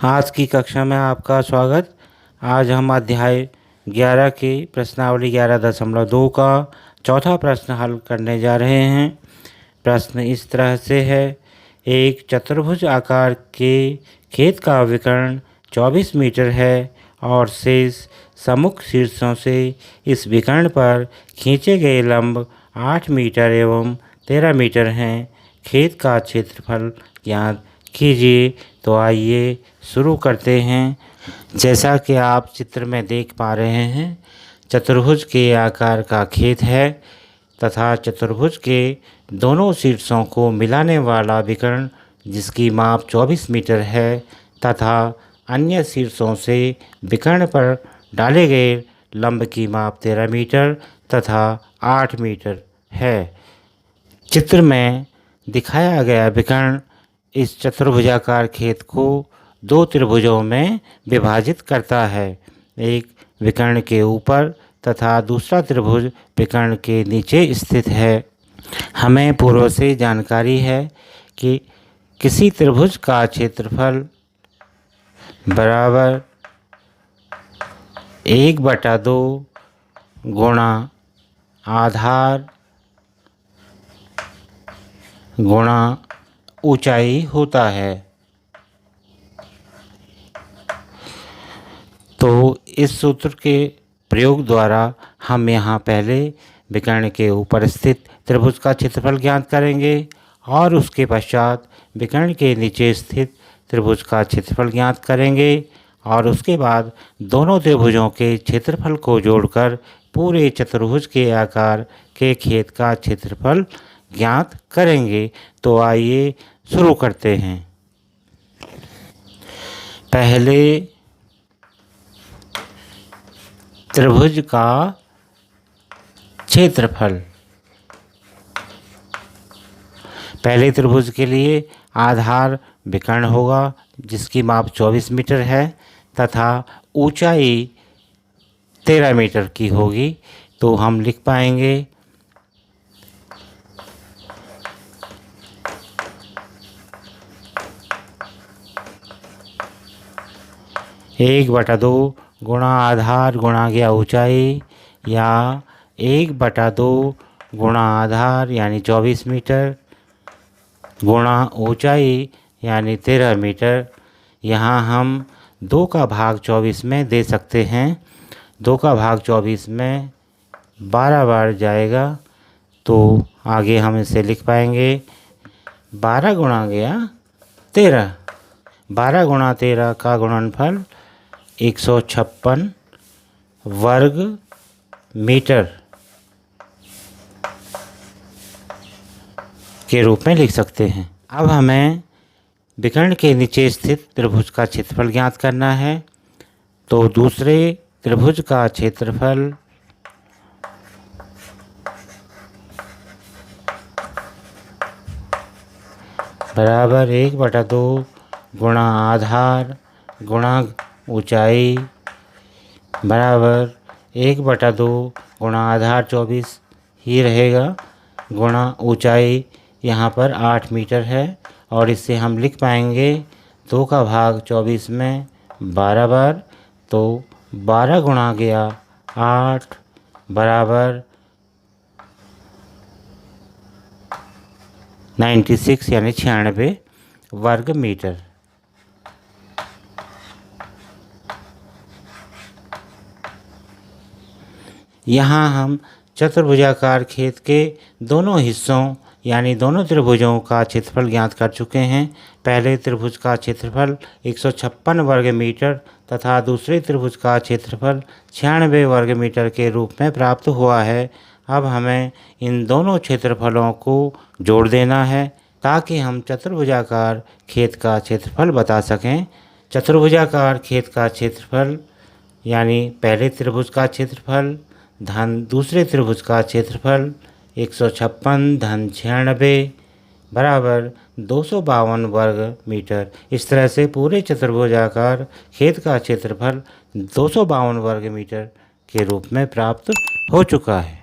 आज की कक्षा में आपका स्वागत। आज हम अध्याय 11 की प्रश्नावली 11.2 का चौथा प्रश्न हल करने जा रहे हैं। प्रश्न इस तरह से है, एक चतुर्भुज आकार के खेत का विकर्ण 24 मीटर है और शेष सम्मुख शीर्षों से इस विकर्ण पर खींचे गए लंब 8 मीटर एवं 13 मीटर हैं। खेत का क्षेत्रफल ज्ञात कीजिए। तो आइए शुरू करते हैं। जैसा कि आप चित्र में देख पा रहे हैं, चतुर्भुज के आकार का खेत है तथा चतुर्भुज के दोनों शीर्षों को मिलाने वाला विकर्ण जिसकी माप 24 मीटर है तथा अन्य शीर्षों से विकर्ण पर डाले गए लंब की माप 13 मीटर तथा 8 मीटर है। चित्र में दिखाया गया विकर्ण इस चतुर्भुजाकार खेत को दो त्रिभुजों में विभाजित करता है। एक विकर्ण के ऊपर तथा दूसरा त्रिभुज विकर्ण के नीचे स्थित है। हमें पूर्व से जानकारी है कि किसी त्रिभुज का क्षेत्रफल बराबर 1/2 गुणा आधार गुणा ऊंचाई होता है। तो इस सूत्र के प्रयोग द्वारा हम यहाँ पहले विकर्ण के ऊपर स्थित त्रिभुज का क्षेत्रफल ज्ञात करेंगे और उसके पश्चात विकर्ण के नीचे स्थित त्रिभुज का क्षेत्रफल ज्ञात करेंगे और उसके बाद दोनों त्रिभुजों के क्षेत्रफल को जोड़कर पूरे चतुर्भुज के आकार के खेत का क्षेत्रफल ज्ञात करेंगे। तो आइए शुरू करते हैं। पहले त्रिभुज का क्षेत्रफल। पहले त्रिभुज के लिए आधार विकर्ण होगा जिसकी माप 24 मीटर है तथा ऊंचाई 13 मीटर की होगी। तो हम लिख पाएंगे 1/2 गुणा आधार गुणा गया ऊंचाई या 1/2 गुणा आधार यानी 24 मीटर गुणा ऊंचाई यानी 13 मीटर। यहाँ हम 2 का भाग 24 में दे सकते हैं। 2 का भाग 24 में 12 बार जाएगा तो आगे हम इसे लिख पाएंगे 12 गुणा गया 13। 12 गुणा 13 का गुणनफल 156 वर्ग मीटर के रूप में लिख सकते हैं। अब हमें विकर्ण के नीचे स्थित त्रिभुज का क्षेत्रफल ज्ञात करना है। तो दूसरे त्रिभुज का क्षेत्रफल बराबर 1/2 गुणा आधार गुणा ऊंचाई बराबर 1/2 गुणा आधार 24 ही रहेगा गुणा ऊंचाई यहाँ पर 8 मीटर है और इससे हम लिख पाएंगे 2 का भाग 24 में 12 बार। तो 12 गुणा गया 8 बराबर 96 यानी 96 वर्ग मीटर। यहाँ हम चतुर्भुजाकार खेत के दोनों हिस्सों यानी दोनों त्रिभुजों का क्षेत्रफल ज्ञात कर चुके हैं। पहले त्रिभुज का क्षेत्रफल 156 वर्ग मीटर तथा दूसरे त्रिभुज का क्षेत्रफल 96 वर्ग मीटर के रूप में प्राप्त हुआ है। अब हमें इन दोनों क्षेत्रफलों को जोड़ देना है ताकि हम चतुर्भुजाकार खेत का क्षेत्रफल बता सकें। चतुर्भुजाकार खेत का क्षेत्रफल यानी पहले त्रिभुज का क्षेत्रफल धन दूसरे त्रिभुज का क्षेत्रफल 156 धन 96 बराबर 252 वर्ग मीटर। इस तरह से पूरे चतुर्भुजाकार खेत का क्षेत्रफल 252 वर्ग मीटर के रूप में प्राप्त हो चुका है।